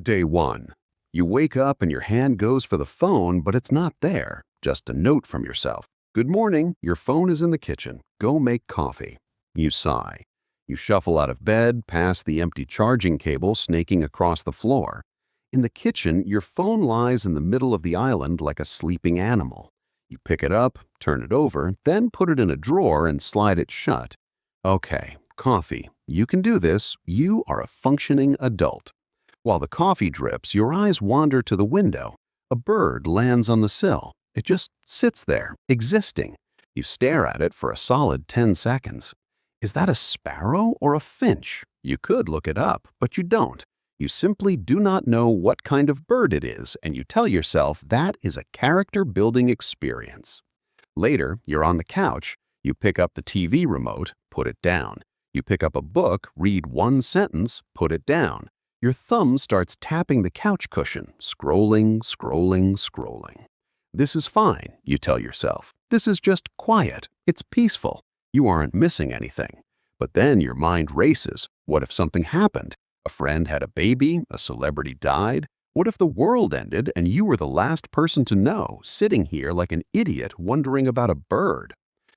Day 1. You wake up and your hand goes for the phone, but it's not there. Just a note from yourself. Good morning, your phone is in the kitchen. Go make coffee. You sigh. You shuffle out of bed, past the empty charging cable snaking across the floor. In the kitchen, your phone lies in the middle of the island like a sleeping animal. You pick it up, turn it over, then put it in a drawer and slide it shut. Okay, coffee. You can do this. You are a functioning adult. While the coffee drips, your eyes wander to the window. A bird lands on the sill. It just sits there, existing. You stare at it for a solid 10 seconds. Is that a sparrow or a finch? You could look it up, but you don't. You simply do not know what kind of bird it is, and you tell yourself that is a character-building experience. Later, you're on the couch. You pick up the TV remote, put it down. You pick up a book, read one sentence, put it down. Your thumb starts tapping the couch cushion, scrolling, scrolling, scrolling. This is fine, you tell yourself. This is just quiet. It's peaceful. You aren't missing anything. But then your mind races. What if something happened? A friend had a baby, a celebrity died. What if the world ended and you were the last person to know, sitting here like an idiot wondering about a bird?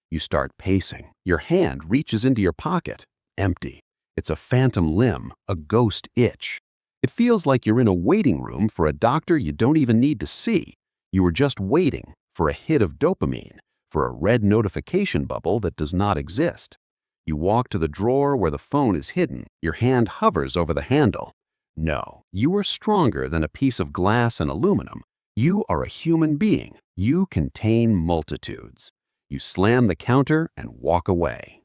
You start pacing. Your hand reaches into your pocket. Empty. It's a phantom limb, a ghost itch. It feels like you're in a waiting room for a doctor you don't even need to see. You were just waiting for a hit of dopamine, for a red notification bubble that does not exist. You walk to the drawer where the phone is hidden. Your hand hovers over the handle. No, you are stronger than a piece of glass and aluminum. You are a human being. You contain multitudes. You slam the counter and walk away.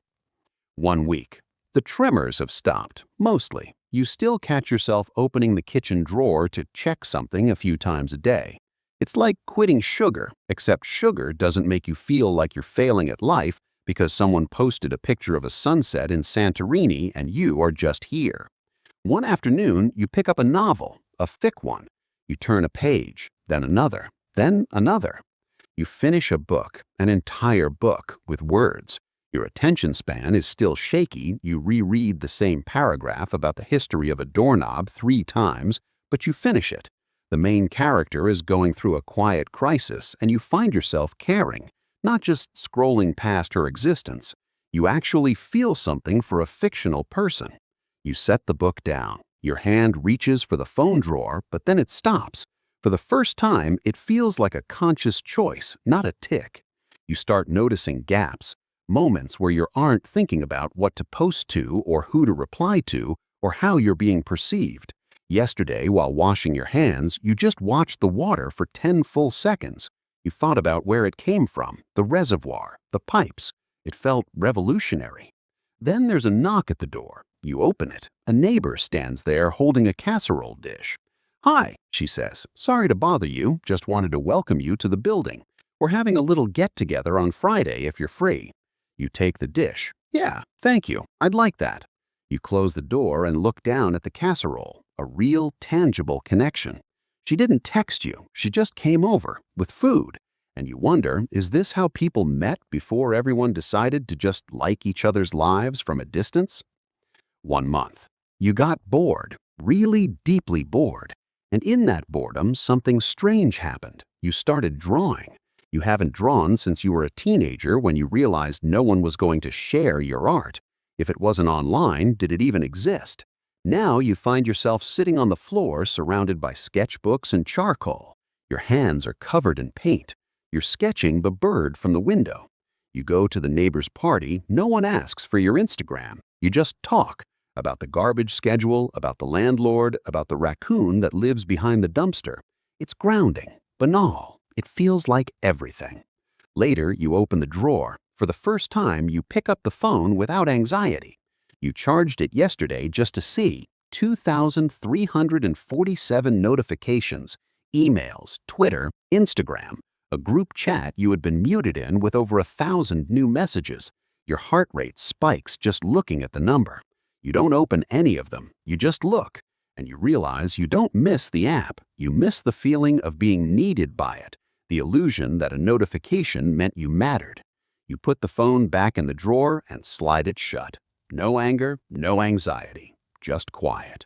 1 week. The tremors have stopped, mostly. You still catch yourself opening the kitchen drawer to check something a few times a day. It's like quitting sugar, except sugar doesn't make you feel like you're failing at life because someone posted a picture of a sunset in Santorini and you are just here. One afternoon, you pick up a novel, a thick one. You turn a page, then another, then another. You finish a book, an entire book, with words. Your attention span is still shaky. You reread the same paragraph about the history of a doorknob 3 times, but you finish it. The main character is going through a quiet crisis, and you find yourself caring, not just scrolling past her existence. You actually feel something for a fictional person. You set the book down. Your hand reaches for the phone drawer, but then it stops. For the first time, it feels like a conscious choice, not a tick. You start noticing gaps. Moments where you aren't thinking about what to post to or who to reply to or how you're being perceived. Yesterday, while washing your hands, you just watched the water for 10 full seconds. You thought about where it came from, the reservoir, the pipes. It felt revolutionary. Then there's a knock at the door. You open it. A neighbor stands there holding a casserole dish. "Hi," she says. "Sorry to bother you. Just wanted to welcome you to the building. We're having a little get-together on Friday if you're free." You take the dish. "Yeah, thank you. I'd like that." You close the door and look down at the casserole, a real, tangible connection. She didn't text you. She just came over with food. And you wonder, is this how people met before everyone decided to just like each other's lives from a distance? 1 month. You got bored, really deeply bored. And in that boredom, something strange happened. You started drawing. You haven't drawn since you were a teenager when you realized no one was going to share your art. If it wasn't online, did it even exist? Now you find yourself sitting on the floor surrounded by sketchbooks and charcoal. Your hands are covered in paint. You're sketching the bird from the window. You go to the neighbor's party. No one asks for your Instagram. You just talk about the garbage schedule, about the landlord, about the raccoon that lives behind the dumpster. It's grounding, banal. It feels like everything. Later, you open the drawer. For the first time, you pick up the phone without anxiety. You charged it yesterday just to see 2,347 notifications, emails, Twitter, Instagram, a group chat you had been muted in with over 1,000 new messages. Your heart rate spikes just looking at the number. You don't open any of them. You just look. And you realize you don't miss the app. You miss the feeling of being needed by it. The illusion that a notification meant you mattered. You put the phone back in the drawer and slide it shut. No anger, no anxiety, just quiet.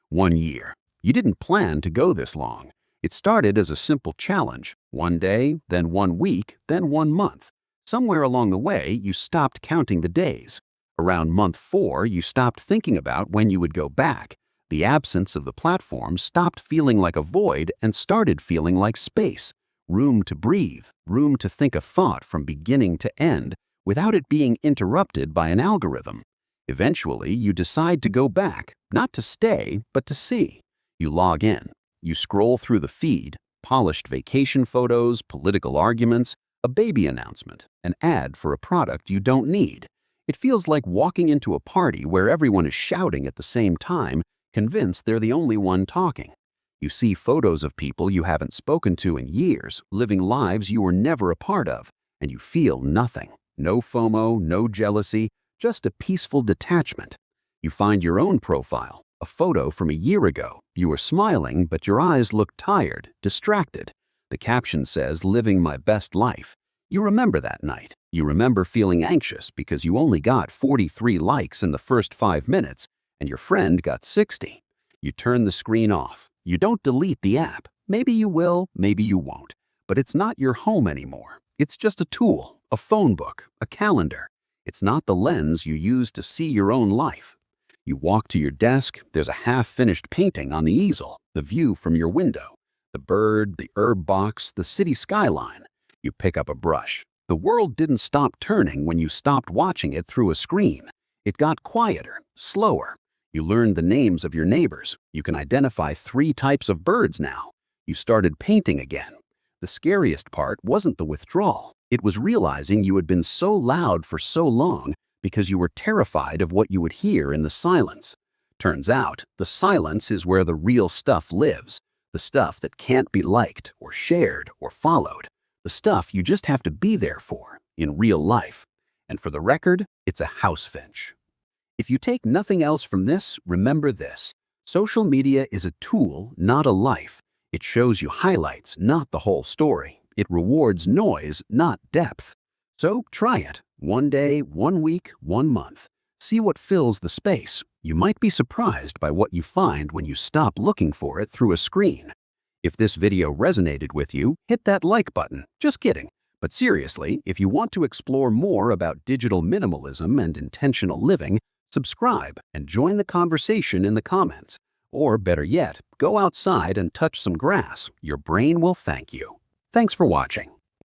1 year. You didn't plan to go this long. It started as a simple challenge, one day, then 1 week, then 1 month. Somewhere along the way, you stopped counting the days. Around month 4, you stopped thinking about when you would go back. The absence of the platform stopped feeling like a void and started feeling like space. Room to breathe, room to think a thought from beginning to end without it being interrupted by an algorithm. Eventually, you decide to go back, not to stay, but to see. You log in. You scroll through the feed, polished vacation photos, political arguments, a baby announcement, an ad for a product you don't need. It feels like walking into a party where everyone is shouting at the same time, convinced they're the only one talking. You see photos of people you haven't spoken to in years, living lives you were never a part of, and you feel nothing. No FOMO, no jealousy, just a peaceful detachment. You find your own profile, a photo from a year ago. You were smiling, but your eyes look tired, distracted. The caption says, "Living my best life." You remember that night. You remember feeling anxious because you only got 43 likes in the first 5 minutes, and your friend got 60. You turn the screen off. You don't delete the app. Maybe you will, maybe you won't. But it's not your home anymore. It's just a tool, a phone book, a calendar. It's not the lens you use to see your own life. You walk to your desk, there's a half-finished painting on the easel, the view from your window, the bird, the herb box, the city skyline. You pick up a brush. The world didn't stop turning when you stopped watching it through a screen. It got quieter, slower. You learned the names of your neighbors. You can identify 3 types of birds now. You started painting again. The scariest part wasn't the withdrawal. It was realizing you had been so loud for so long because you were terrified of what you would hear in the silence. Turns out, the silence is where the real stuff lives, the stuff that can't be liked or shared or followed, the stuff you just have to be there for in real life. And for the record, it's a house finch. If you take nothing else from this, remember this. Social media is a tool, not a life. It shows you highlights, not the whole story. It rewards noise, not depth. So try it. 1 day, 1 week, 1 month. See what fills the space. You might be surprised by what you find when you stop looking for it through a screen. If this video resonated with you, hit that like button. Just kidding. But seriously, if you want to explore more about digital minimalism and intentional living, subscribe and join the conversation in the comments. Or better yet, go outside and touch some grass. Your brain will thank you. Thanks for watching.